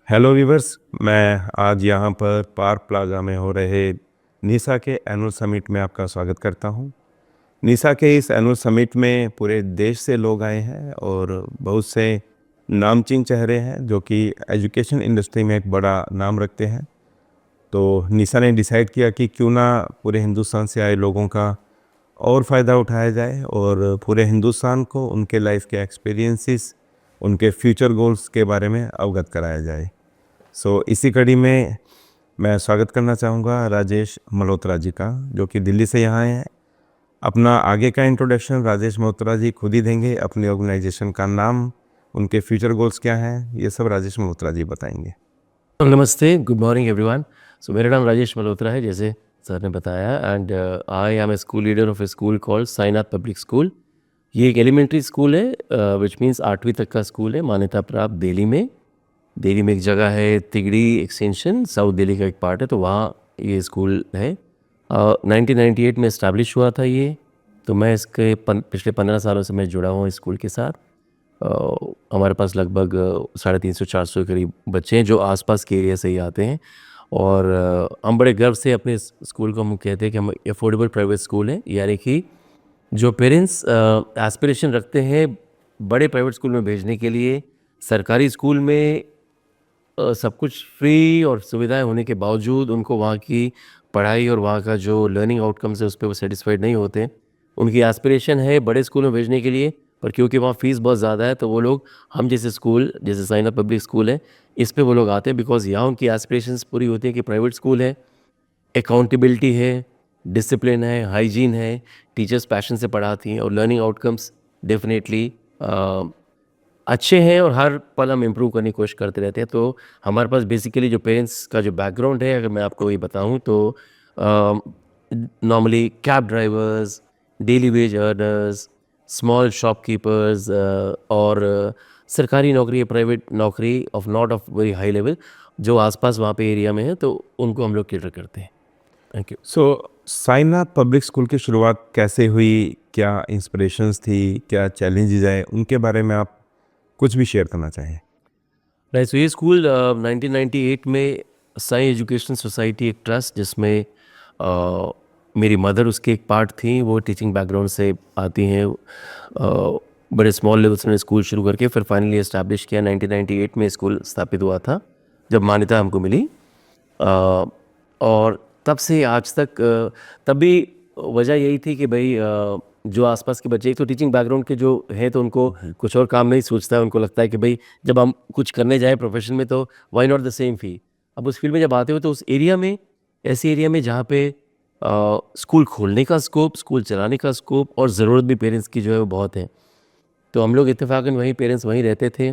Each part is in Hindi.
Hello viewers. मैं आज यहाँ पर पार्क प्लाजा में हो रहे नीसा के एनुअल समिट में आपका स्वागत करता हूँ। नीसा के इस एनुअल समिट में पूरे देश से लोग आए हैं और बहुत से नामचीन चेहरे हैं जो कि एजुकेशन इंडस्ट्री में एक बड़ा नाम रखते हैं। तो नीसा ने डिसाइड किया कि क्यों ना पूरे हिंदुस्तान से आए लोगों का और फ़ायदा उठाया जाए और पूरे हिंदुस्तान को उनके लाइफ के एक्सपीरियंसेस, उनके फ्यूचर गोल्स के बारे में अवगत कराया जाए। इसी कड़ी में मैं स्वागत करना चाहूँगा राजेश मल्होत्रा जी का, जो कि दिल्ली से यहाँ आए हैं। अपना आगे का इंट्रोडक्शन राजेश मल्होत्रा जी खुद ही देंगे। अपनी ऑर्गेनाइजेशन का नाम, उनके फ्यूचर गोल्स क्या हैं, ये सब राजेश मल्होत्रा जी बताएंगे। नमस्ते, गुड मॉर्निंग एवरीवन। मेरा नाम राजेश मल्होत्रा है, जैसे सर ने बताया, and I am a school leader of a school called Sainath public school. ये एक एलिमेंट्री स्कूल है विच मीन्स 8वीं तक का स्कूल है, मान्यता प्राप्त दिल्ली में। दिल्ली में एक जगह है तिगड़ी एक्सटेंशन, साउथ दिल्ली का एक पार्ट है, तो वहाँ ये स्कूल है। 1998 में इस्टेब्लिश हुआ था ये। तो मैं इसके पिछले 15 सालों से मैं जुड़ा हुआ इस स्कूल के साथ। हमारे पास लगभग 350-400 के करीब बच्चे हैं जो आसपास के एरिया से ही आते हैं। और हम बड़े गर्व से अपने स्कूल को हम कहते हैं कि हम अफोर्डेबल प्राइवेट स्कूल हैं, यानी कि जो पेरेंट्स एस्पिरेशन रखते हैं बड़े प्राइवेट स्कूल में भेजने के लिए, सरकारी स्कूल में सब कुछ फ्री और सुविधाएं होने के बावजूद उनको वहाँ की पढ़ाई और वहाँ का जो लर्निंग आउटकम्स है उस पर वो सेटिस्फाइड नहीं होते। उनकी एस्पिरेशन है बड़े स्कूल में भेजने के लिए, पर क्योंकि वहाँ फ़ीस बहुत ज़्यादा है तो वो लोग हम जैसे स्कूल, जैसे साईनाथ पब्लिक स्कूल है, इस पे वो लोग आते हैं। बिकॉज यहाँ उनकी एस्पिरेशंस पूरी होती है कि प्राइवेट स्कूल है, अकाउंटेबिलिटी है, डिसिप्लिन है, हाइजीन है, टीचर्स पैशन से पढ़ाती हैं और लर्निंग आउटकम्स डेफिनेटली अच्छे हैं और हर पल हम इम्प्रूव करने की कोशिश करते रहते हैं। तो हमारे पास बेसिकली जो पेरेंट्स का जो बैकग्राउंड है, अगर मैं आपको ये बताऊं तो normally cab drivers, daily veg earners, small shopkeepers और सरकारी नौकरी या प्राइवेट नौकरी of not of very high level जो आसपास वहाँ पे एरिया में है, तो उनको हम लोग कैटर करते हैं। Thank you. Sainath public school की शुरुआत कैसे हुई, क्या इंस्पिरेशंस थी, क्या चैलेंजेस आए, उनके बारे में आप कुछ भी शेयर करना चाहें। राइट, सो ये स्कूल 1998 में साई एजुकेशन सोसाइटी एक ट्रस्ट जिसमें मेरी मदर उसके एक पार्ट थी, वो टीचिंग बैकग्राउंड से आती हैं। बड़े स्मॉल लेवल से स्कूल शुरू करके फिर फाइनली इस्टेब्लिश किया। 1998 में स्कूल स्थापित हुआ था जब मान्यता हमको मिली। और तब से आज तक तब भी वजह यही थी कि भाई जो आसपास के बच्चे, एक तो टीचिंग बैकग्राउंड के जो हैं तो उनको कुछ और काम नहीं सूझता है। उनको लगता है कि भाई जब हम कुछ करने जाए प्रोफेशन में तो वाई नॉट द सेम फी। अब उस फील्ड में जब आते हो तो उस एरिया में, ऐसे एरिया में जहाँ पे स्कूल खोलने का स्कोप, स्कूल चलाने का स्कोप और ज़रूरत भी पेरेंट्स की जो है वो बहुत है। तो हम लोग इत्तेफाकन वहीं पेरेंट्स वहीं रहते थे।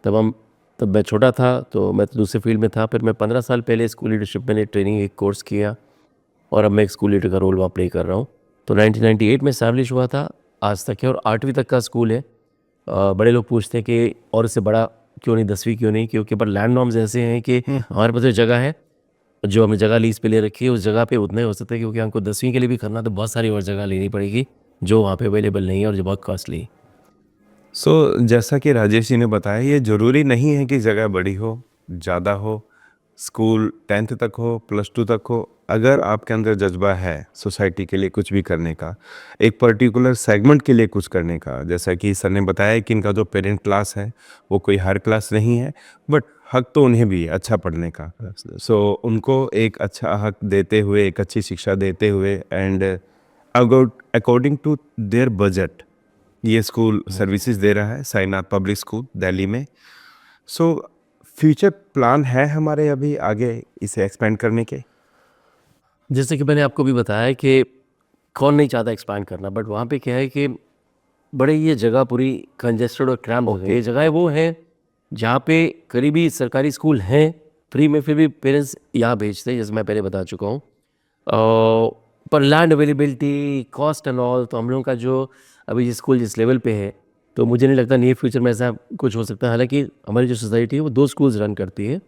तब मैं छोटा था तो मैं तो दूसरे फील्ड में था। फिर मैं 15 साल पहले स्कूल लीडरशिप में ट्रेनिंग एक कोर्स किया और अब मैं एक स्कूल लीडर का रोल वहाँ प्ले कर रहा हूँ। तो 1998 में इस्टेब्लिश हुआ था, आज तक है और 8वीं तक का स्कूल है। बड़े लोग पूछते हैं कि और इससे बड़ा क्यों नहीं, 10वीं क्यों नहीं, क्योंकि पर लैंड नॉर्म्स ऐसे हैं कि हमारे पास जो जगह है, जो हमने जगह लीज पे ले रखी है, उस जगह पे उतना ही हो सकता है, क्योंकि हमको 10वीं के लिए भी करना तो बहुत सारी और जगह लेनी पड़ेगी जो वहाँ पे अवेलेबल नहीं है और जो बहुत कॉस्टली है। जैसा कि राजेश जी ने बताया, ये ज़रूरी नहीं है कि जगह बड़ी हो, ज़्यादा हो, स्कूल 10th तक हो, +2 तक हो। अगर आपके अंदर जज्बा है सोसाइटी के लिए कुछ भी करने का, एक पर्टिकुलर सेगमेंट के लिए कुछ करने का, जैसा कि सर ने बताया कि इनका जो पेरेंट क्लास है वो कोई हायर क्लास नहीं है, बट हक तो उन्हें भी है अच्छा पढ़ने का। उनको एक अच्छा हक देते हुए, एक अच्छी शिक्षा देते हुए and according to their budget ये स्कूल सर्विसेज दे रहा है, साईनाथ पब्लिक स्कूल दिल्ली में। फ्यूचर प्लान है हमारे अभी आगे इसे एक्सपेंड करने के। जैसे कि मैंने आपको भी बताया कि कौन नहीं चाहता एक्सपैंड करना, बट वहाँ पे क्या है कि बड़े ये जगह पूरी कंजेस्टेड और क्रैम्प हो गई। ये जगह वो है जहाँ पे करीबी सरकारी स्कूल हैं फ्री में, फिर भी पेरेंट्स यहाँ भेजते हैं, जैसे मैं पहले बता चुका हूँ। पर land availability, cost and all, तो हम लोगों का जो अभी ये स्कूल जिस लेवल पे है, तो मुझे नहीं लगता नियर फ्यूचर में ऐसा कुछ हो सकता है। हालांकि हमारी जो सोसाइटी है वो 2 स्कूल्स रन करती है।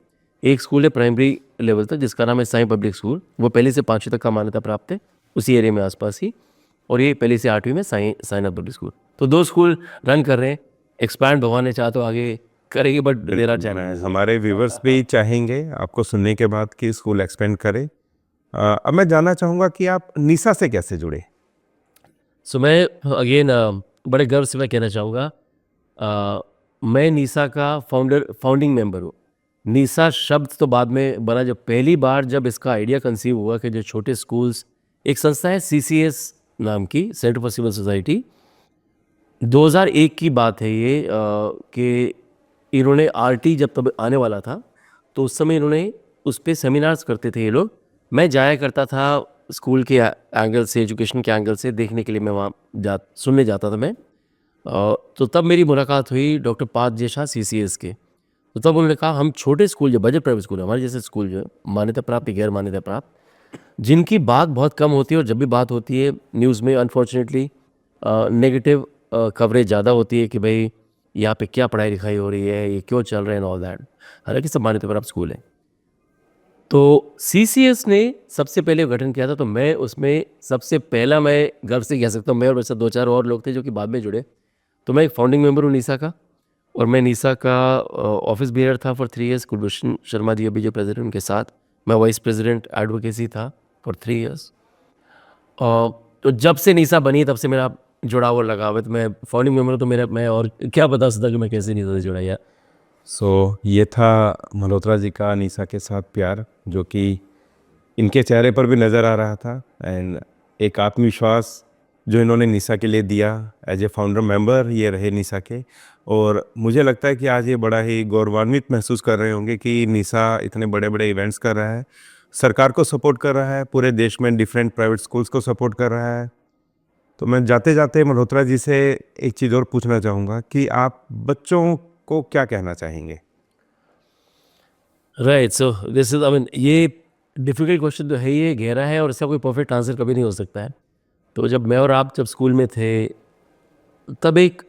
एक स्कूल है प्राइमरी लेवल तक जिसका नाम है साई पब्लिक स्कूल, वो पहले से 5वीं तक का मान्यता प्राप्त है उसी एरिया में आसपास ही। और ये पहले से 8वीं में साईनाथ पब्लिक स्कूल। तो 2 स्कूल रन कर रहे हैं। एक्सपैंड भगवान ने चाहा तो आगे करेंगे, बट देर आर मैं चैलेंजेस। हमारे व्यूवर्स भी चाहेंगे आपको सुनने के बाद कि स्कूल एक्सपेंड करें। अब मैं जानना चाहूँगा कि आप निशा से कैसे जुड़े? सो मैं अगेन बड़े गर्व से मैं कहना चाहूँगा, मैं नीसा का फाउंडिंग मेंबर हूँ। नीसा शब्द तो बाद में बना, जब पहली बार जब इसका आइडिया कंसीव हुआ कि जो छोटे स्कूल्स, एक संस्था है CCS नाम की, सेंटर फॉर सिविल सोसाइटी, 2001 की बात है ये, कि इन्होंने RT जब तब आने वाला था, तो उस समय इन्होंने उस पे सेमिनार्स करते थे ये लोग। मैं जाया करता था स्कूल के एंगल से, एजुकेशन के एंगल से देखने के लिए, मैं वहाँ सुनने जाता था मैं। तो तब मेरी मुलाकात हुई डॉक्टर पार्थ जे शाह CCS के। तो तब उन्होंने कहा हम छोटे स्कूल, जो बजट प्राइवेट स्कूल है, हमारे जैसे स्कूल जो है, मान्यता प्राप्त या गैर मान्यता प्राप्त, जिनकी बात बहुत कम होती है, और जब भी बात होती है न्यूज़ में अनफॉर्चुनेटली नेगेटिव कवरेज ज़्यादा होती है कि भाई यहाँ पे क्या पढ़ाई लिखाई हो रही है, ये क्यों चल रहे हैं, ऑल दैट। हालांकि सब मान्यता प्राप्त स्कूल है। तो CCS ने सबसे पहले गठन किया था, तो मैं उसमें सबसे पहला, मैं गर्व से कह सकता हूँ, मैं और वैसे 2-4 और लोग थे जो कि बाद में जुड़े। तो मैं एक फाउंडिंग मेंबर हूँ नीसा का, और मैं नीसा का ऑफिस बियर था फॉर 3 ईयर्स। कुलभूषण शर्मा जी अभी जो प्रेसिडेंट, उनके साथ मैं वाइस प्रेसिडेंट एडवोकेसी था फॉर 3 ईयर्स। तो जब से नीसा बनी तब से मेरा जुड़ाव और लगाव है। तो मैं फाउंडिंग मेंबर हूँ, तो मेरा, मैं और क्या बता सकता कि मैं कैसे नीसा से जुड़ा यार। ये था मल्होत्रा जी का निशा के साथ प्यार, जो कि इनके चेहरे पर भी नज़र आ रहा था, एंड एक आत्मविश्वास जो इन्होंने निशा के लिए दिया। एज ए फाउंडर मेंबर ये रहे निशा के, और मुझे लगता है कि आज ये बड़ा ही गौरवान्वित महसूस कर रहे होंगे कि निशा इतने बड़े बड़े इवेंट्स कर रहा है, सरकार को सपोर्ट कर रहा है, पूरे देश में डिफरेंट प्राइवेट स्कूल्स को सपोर्ट कर रहा है। तो मैं जाते जाते मल्होत्रा जी से एक चीज़ और पूछना चाहूँगा कि आप बच्चों को क्या कहना चाहेंगे? Right, so this is, I mean, ये डिफिकल्ट क्वेश्चन तो है, ये गहरा है, और इसका कोई परफेक्ट आंसर कभी नहीं हो सकता है। तो जब मैं और आप जब स्कूल में थे, तब एक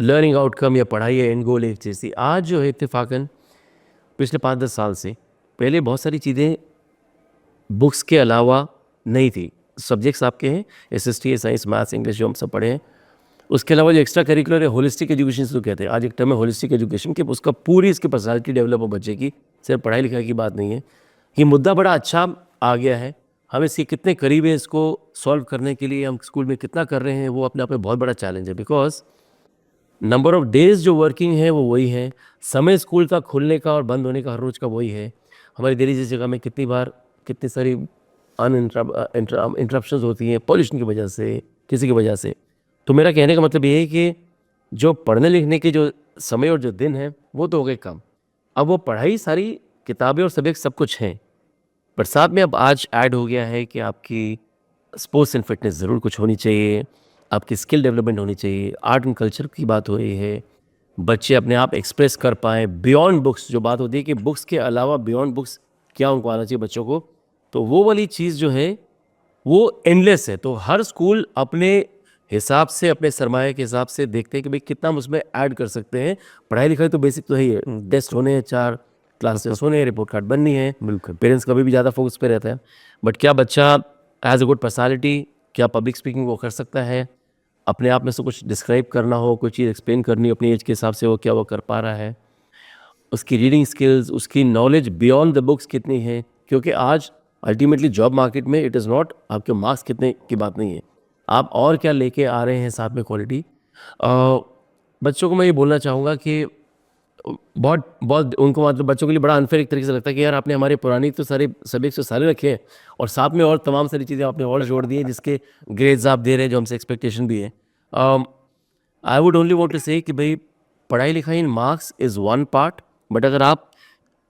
लर्निंग आउटकम या पढ़ाई या एंड गोल एक चीज़ थी। आज जो है इत्तेफाकन पिछले 5-10 साल से, पहले बहुत सारी चीज़ें बुक्स के अलावा नहीं थी। सब्जेक्ट्स आपके हैं, SST है, साइंस, मैथ्स, इंग्लिश, जो हम सब पढ़े हैं। उसके अलावा जो एक्स्ट्रा करिकुलर है, होलिस्टिक एजुकेशन से तो कहते हैं, आज एक टर्म है होलिस्टिक एजुकेशन, कि उसका पूरी इसकी पर्सनालिटी डेवलप हो बच्चे की, सिर्फ पढ़ाई लिखाई की बात नहीं है। ये मुद्दा बड़ा अच्छा आ गया है, हम इसके कितने करीब हैं, इसको सॉल्व करने के लिए हम स्कूल में कितना कर रहे हैं, वो अपने आप में बहुत बड़ा चैलेंज है। बिकॉज नंबर ऑफ डेज जो वर्किंग है वो वही है, समय स्कूल का खुलने का और बंद होने का हर रोज़ का वही है। हमारी दिल्ली जैसी जगह में कितनी बार कितनी सारी इंटरप्शंस होती हैं पॉल्यूशन की वजह से, किसी की वजह से। तो मेरा कहने का मतलब ये है कि जो पढ़ने लिखने के जो समय और जो दिन हैं वो तो हो गए कम। अब वो पढ़ाई, सारी किताबें और सब्जेक्ट सब कुछ हैं, पर साथ में अब आज ऐड हो गया है कि आपकी स्पोर्ट्स एंड फिटनेस ज़रूर कुछ होनी चाहिए, आपकी स्किल डेवलपमेंट होनी चाहिए, आर्ट एंड कल्चर की बात हो रही है, बच्चे अपने आप एक्सप्रेस कर पाएँ बियॉन्ड बुक्स। जो बात होती है कि बुक्स के अलावा बियॉन्ड बुक्स क्या उनको आना चाहिए बच्चों को, तो वो वाली चीज़ जो है वो एंडलेस है। तो हर स्कूल अपने हिसाब से, अपने सरमाए के हिसाब से देखते हैं कि भाई कितना हम उसमें ऐड कर सकते हैं। पढ़ाई लिखाई तो बेसिक तो है ही है, टेस्ट होने हैं, 4 क्लास टेस्ट होने हैं, रिपोर्ट कार्ड बननी है, बिल्कुल। पेरेंट्स कभी भी ज़्यादा फोकस पे रहता है। बट क्या बच्चा एज अ गुड पर्सनालिटी, क्या पब्लिक स्पीकिंग वो कर सकता है, अपने आप में से कुछ डिस्क्राइब करना हो, कोई चीज़ एक्सप्लेन करनी हो अपनी एज के हिसाब से, वो क्या वो कर पा रहा है, उसकी रीडिंग स्किल्स, उसकी नॉलेज बियॉन्ड द बुक्स कितनी है। क्योंकि आज अल्टीमेटली जॉब मार्केट में इट इज़ नॉट आपके मार्क्स कितने की बात नहीं है, आप और क्या लेके आ रहे हैं साथ में क्वालिटी। बच्चों को मैं ये बोलना चाहूँगा कि बहुत बहुत उनको, मतलब बच्चों के लिए बड़ा अनफेयर एक तरीके से लगता है कि यार आपने हमारी पुरानी तो सारे सब्जेक्ट्स तो सारे रखे हैं, और साथ में और तमाम सारी चीज़ें आपने और जोड़ दी हैं जिसके ग्रेड्स आप दे रहे हैं, जो हमसे एक्सपेक्टेशन भी है। I would only want to say कि भाई पढ़ाई लिखाई in marks is one part, but अगर आप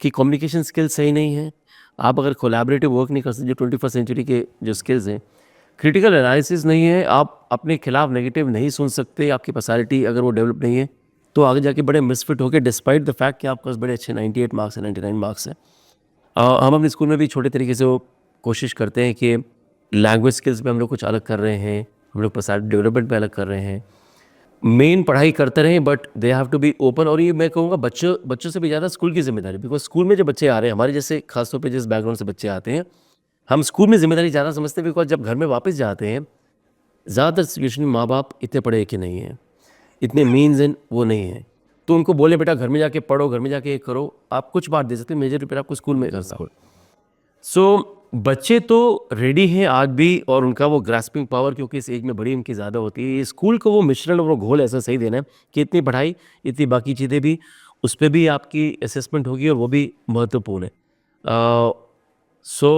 की कम्युनिकेशन स्किल्स सही नहीं है, आप अगर कोलैबोरेटिव वर्क नहीं कर सकते, जो 21st सेंचुरी के जो स्किल्स हैं, क्रिटिकल एनालिसिस नहीं है, आप अपने खिलाफ नेगेटिव नहीं सुन सकते, आपकी पर्सनैलिटी अगर वो डेवलप नहीं है, तो आगे जाके बड़े मिसफिट होकर, डिस्पाइट द फैक्ट कि आपके पास बड़े अच्छे 98 मार्क्स हैं, 99 मार्क्स हैं। हम अपने स्कूल में भी छोटे तरीके से वो कोशिश करते हैं कि लैंग्वेज स्किल्स पे हम लोग कुछ अलग कर रहे हैं, हम लोग पर्सनैलिटी डेवलपमेंट पे अलग कर रहे हैं। मेन पढ़ाई करते रहें, but they have to be open. और ये मैं कहूँगा बच्चों से भी ज़्यादा स्कूल की जिम्मेदारी, बिकॉज स्कूल में जो बच्चे आ रहे हैं, हमारे जैसे खासतौर पे जिस बैकग्राउंड से बच्चे आते हैं, हम स्कूल में जिम्मेदारी ज़्यादा समझते हैं। बिकॉज जब घर में वापस जाते हैं, ज़्यादातर सिचुएशन में माँ बाप इतने पढ़े लिखे नहीं हैं, इतने मीन्स इन वो नहीं हैं, तो उनको बोले बेटा घर में जाके पढ़ो, घर में जाके ये करो, आप कुछ बात दे सकते हैं, मेजर रिपेयर आपको स्कूल में कर सकते। सो बच्चे तो रेडी हैं आज भी, और उनका वो ग्रास्पिंग पावर क्योंकि इस एज में बड़ी उनकी ज़्यादा होती है। ये स्कूल को वो मिश्रण और वो घोल ऐसा सही देना है कि इतनी पढ़ाई, इतनी बाकी चीज़ें भी, उस पर भी आपकी असेसमेंट होगी और वो भी महत्वपूर्ण है। सो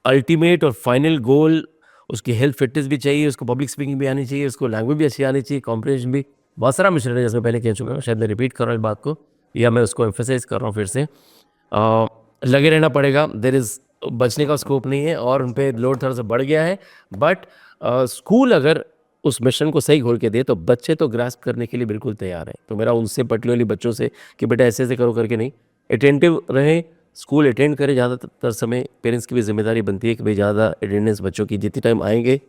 अल्टीमेट और फाइनल गोल, उसकी हेल्थ फिटनेस भी चाहिए, उसको पब्लिक स्पीकिंग भी आनी चाहिए, उसको लैंग्वेज भी अच्छी आनी चाहिए, कॉम्प्रिहेंशन भी, बहुत सारा मिश्रण है जैसे मैं पहले कह चुका हूँ, शायद मैं रिपीट कर रहा हूँ इस बात को या मैं उसको एम्फेसाइज कर रहा हूँ फिर से। लगे रहना पड़ेगा, देयर इज़ बचने का स्कोप नहीं है और उन पर लोड थोड़ा सा बढ़ गया है, बट स्कूल अगर उस मिशन को सही खोल के दे तो बच्चे तो ग्रास्प करने के लिए बिल्कुल तैयार हैं। तो मेरा उनसे पर्टिकुलरली बच्चों से कि बेटा ऐसे ऐसे करो करके नहीं, अटेंटिव रहें, स्कूल अटेंड करें। ज़्यादातर समय पेरेंट्स की भी जिम्मेदारी बनती है कि भाई ज़्यादा अटेंडेंस बच्चों की, जितनी टाइम आएंगे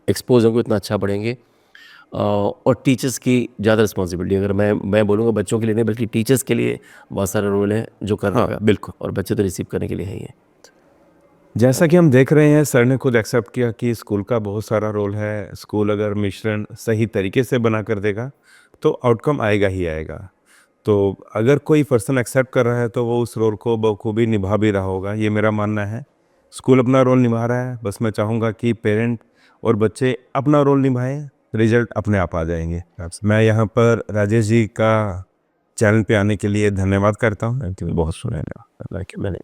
एक्सपोज होंगे उतना अच्छा पढ़ेंगे। और टीचर्स की ज़्यादा रिस्पॉन्सिबिलिटी, अगर मैं बोलूँगा बच्चों के लिए नहीं बल्कि टीचर्स के लिए बहुत सारा रोल है जो करने का, बिल्कुल। और बच्चे तो रिसीव करने के लिए ही है। जैसा कि हम देख रहे हैं, सर ने खुद एक्सेप्ट किया कि स्कूल का बहुत सारा रोल है। स्कूल अगर मिश्रण सही तरीके से बना कर देगा तो आउटकम आएगा ही आएगा। तो अगर कोई पर्सन एक्सेप्ट कर रहा है तो वो उस रोल को बखूबी निभा भी रहा होगा, ये मेरा मानना है। स्कूल अपना रोल निभा रहा है, बस मैं चाहूँगा कि पेरेंट और बच्चे अपना रोल निभाएं, रिजल्ट अपने आप आ जाएंगे। मैं यहाँ पर राजेश जी का चैनल पे आने के लिए धन्यवाद करता हूँ। बहुत सुना है मैंने।